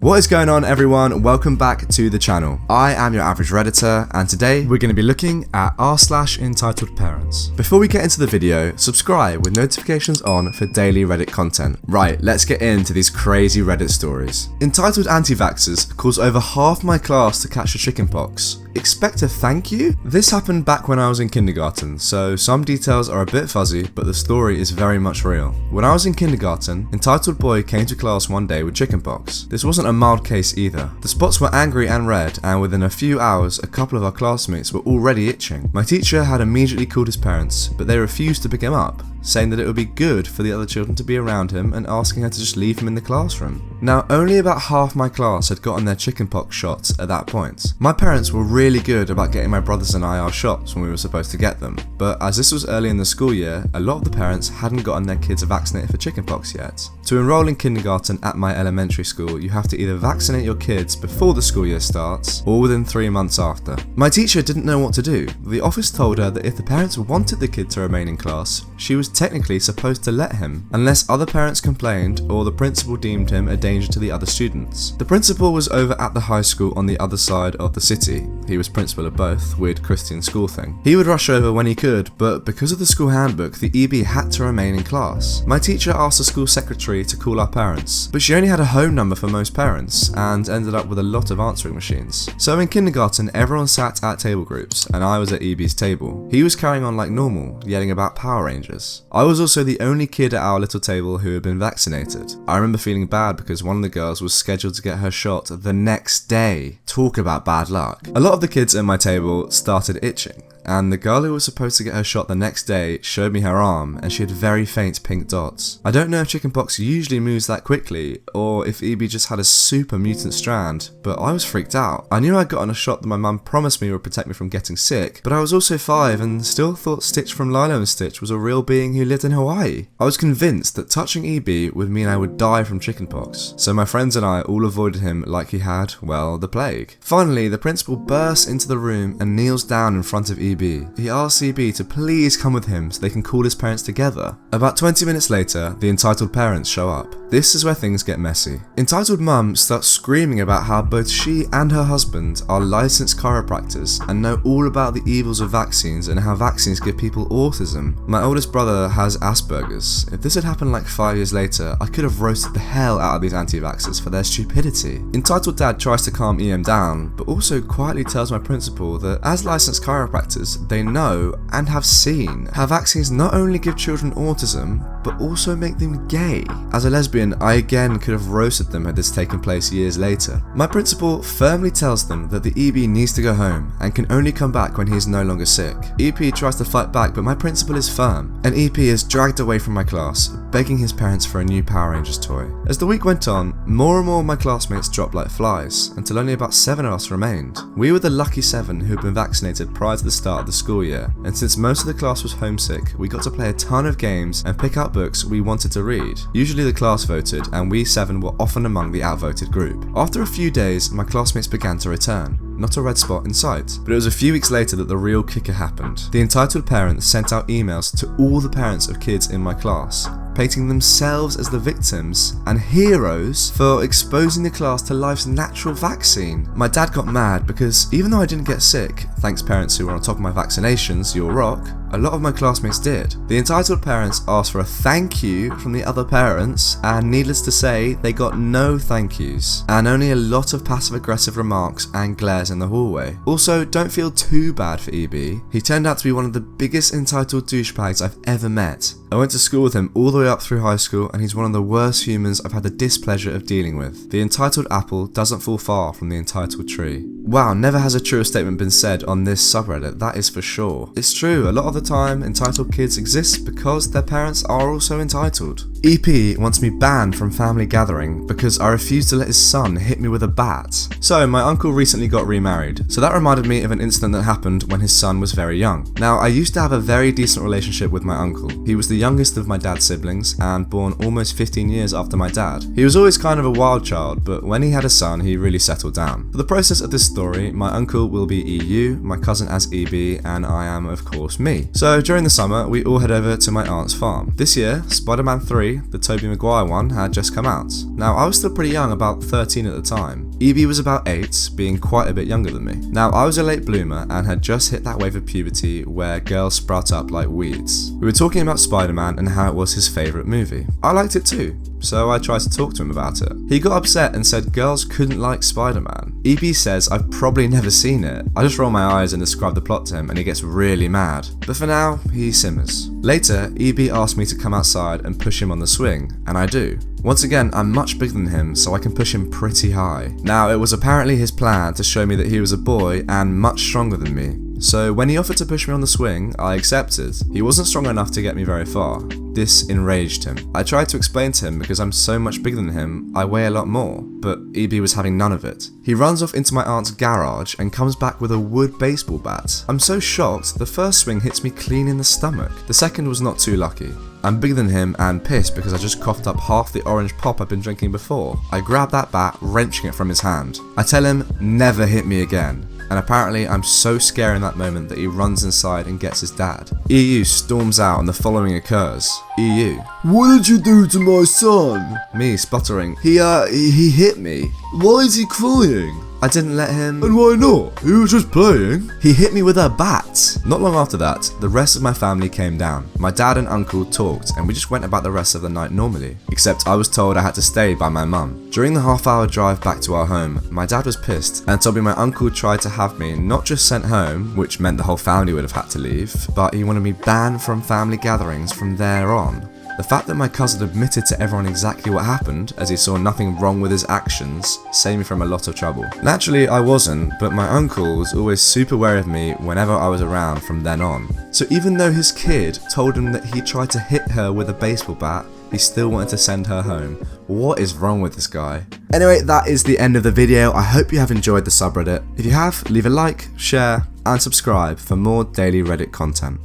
What is going on, everyone? Welcome back to the channel. I am your average Redditor, and today we're going to be looking at r/EntitledParents. Before we get into the video, subscribe with notifications on for daily Reddit content. Right, let's get into these crazy Reddit stories. Entitled anti-vaxxers caused over half my class to catch the chickenpox. Expect a thank you? This happened back when I was in kindergarten, so some details are a bit fuzzy, but the story is very much real. When I was in kindergarten, entitled boy came to class one day with chickenpox. This wasn't a mild case either. The spots were angry and red, and within a few hours, a couple of our classmates were already itching. My teacher had immediately called his parents, but they refused to pick him up, saying that it would be good for the other children to be around him and asking her to just leave him in the classroom. Now, only about half my class had gotten their chickenpox shots at that point. My parents were really good about getting my brothers and I our shots when we were supposed to get them, but as this was early in the school year, a lot of the parents hadn't gotten their kids vaccinated for chickenpox yet. To enroll in kindergarten at my elementary school, you have to either vaccinate your kids before the school year starts or within 3 months after. My teacher didn't know what to do. The office told her that if the parents wanted the kid to remain in class, she was technically supposed to let him, unless other parents complained or the principal deemed him a danger to the other students. The principal was over at the high school on the other side of the city. He was principal of both, weird Christian school thing. He would rush over when he could, but because of the school handbook, the EB had to remain in class. My teacher asked the school secretary to call our parents, but she only had a home number for most parents and ended up with a lot of answering machines. So in kindergarten, everyone sat at table groups, and I was at EB's table. He was carrying on like normal, yelling about Power Rangers. I was also the only kid at our little table who had been vaccinated. I remember feeling bad because one of the girls was scheduled to get her shot the next day. Talk about bad luck. A lot of the kids at my table started itching, and the girl who was supposed to get her shot the next day showed me her arm, and she had very faint pink dots. I don't know if chickenpox usually moves that quickly, or if EB just had a super mutant strand, but I was freaked out. I knew I'd gotten a shot that my mum promised me would protect me from getting sick, but I was also 5 and still thought Stitch from Lilo and Stitch was a real being who lived in Hawaii. I was convinced that touching EB would mean I would die from chickenpox, so my friends and I all avoided him like he had, well, the plague. Finally, the principal bursts into the room and kneels down in front of EB. He asks EB to please come with him so they can call his parents together. About 20 minutes later, the entitled parents show up. This is where things get messy. Entitled mum starts screaming about how both she and her husband are licensed chiropractors and know all about the evils of vaccines and how vaccines give people autism. My oldest brother has Asperger's. If this had happened like 5 years later, I could have roasted the hell out of these anti-vaxxers for their stupidity. Entitled dad tries to calm EM down, but also quietly tells my principal that as licensed chiropractors, they know and have seen how vaccines not only give children autism, but also make them gay. As a lesbian, I again could have roasted them had this taken place years later. My principal firmly tells them that the EB needs to go home and can only come back when he is no longer sick. EP tries to fight back, but my principal is firm, and EP is dragged away from my class, begging his parents for a new Power Rangers toy. As the week went on, more and more of my classmates dropped like flies, until only about 7 of us remained. We were the lucky 7 who had been vaccinated prior to the start of the school year, and since most of the class was homesick, we got to play a ton of games and pick out books we wanted to read. Usually the class voted, and we 7 were often among the outvoted group. After a few days, my classmates began to return. Not a red spot in sight. But it was a few weeks later that the real kicker happened. The entitled parents sent out emails to all the parents of kids in my class, painting themselves as the victims and heroes for exposing the class to life's natural vaccine. My dad got mad because even though I didn't get sick, thanks parents who were on top of my vaccinations, you'll rock, a lot of my classmates did. The entitled parents asked for a thank you from the other parents, and needless to say, they got no thank yous, and only a lot of passive-aggressive remarks and glares in the hallway. Also, don't feel too bad for EB. He turned out to be one of the biggest entitled douchebags I've ever met. I went to school with him all the way up through high school, and he's one of the worst humans I've had the displeasure of dealing with. The entitled apple doesn't fall far from the entitled tree. Wow, never has a truer statement been said on this subreddit, that is for sure. It's true, a lot of the time, entitled kids exist because their parents are also entitled. EP wants me banned from family gathering because I refused to let his son hit me with a bat. So, my uncle recently got remarried, so that reminded me of an incident that happened when his son was very young. Now, I used to have a very decent relationship with my uncle. He was the youngest of my dad's siblings and born almost 15 years after my dad. He was always kind of a wild child, but when he had a son, he really settled down. For the process of this story, my uncle will be EU, my cousin as EB, and I am of course me. So during the summer, we all head over to my aunt's farm. This year, Spider-Man 3 3, the Tobey Maguire one, had just come out. Now, I was still pretty young, about 13 at the time. Evie was about 8, being quite a bit younger than me. Now, I was a late bloomer and had just hit that wave of puberty where girls sprout up like weeds. We were talking about Spider-Man and how it was his favourite movie. I liked it too, so I tried to talk to him about it. He got upset and said girls couldn't like Spider-Man. EB says I've probably never seen it. I just roll my eyes and describe the plot to him and he gets really mad. But for now, he simmers. Later, EB asked me to come outside and push him on the swing, and I do. Once again, I'm much bigger than him, so I can push him pretty high. Now, it was apparently his plan to show me that he was a boy and much stronger than me. So when he offered to push me on the swing, I accepted. He wasn't strong enough to get me very far. This enraged him. I tried to explain to him because I'm so much bigger than him, I weigh a lot more, but EB was having none of it. He runs off into my aunt's garage and comes back with a wood baseball bat. I'm so shocked, the first swing hits me clean in the stomach. The second was not too lucky. I'm bigger than him and pissed because I just coughed up half the orange pop I've been drinking before. I grab that bat, wrenching it from his hand. I tell him, never hit me again. And apparently I'm so scared in that moment that he runs inside and gets his dad. EU storms out and the following occurs. EU: What did you do to my son? Me sputtering, he hit me. Why is he crying? I didn't let him. And why not? He was just playing. He hit me with a bat. Not long after that, the rest of my family came down. My dad and uncle talked and we just went about the rest of the night normally. Except I was told I had to stay by my mum. During the half-hour drive back to our home, my dad was pissed and told me my uncle tried to have me not just sent home, which meant the whole family would have had to leave, but he wanted me banned from family gatherings from there on. The fact that my cousin admitted to everyone exactly what happened, as he saw nothing wrong with his actions, saved me from a lot of trouble. Naturally, I wasn't, but my uncle was always super wary of me whenever I was around from then on. So even though his kid told him that he tried to hit her with a baseball bat, he still wanted to send her home. What is wrong with this guy? Anyway, that is the end of the video. I hope you have enjoyed the subreddit. If you have, leave a like, share, and subscribe for more daily Reddit content.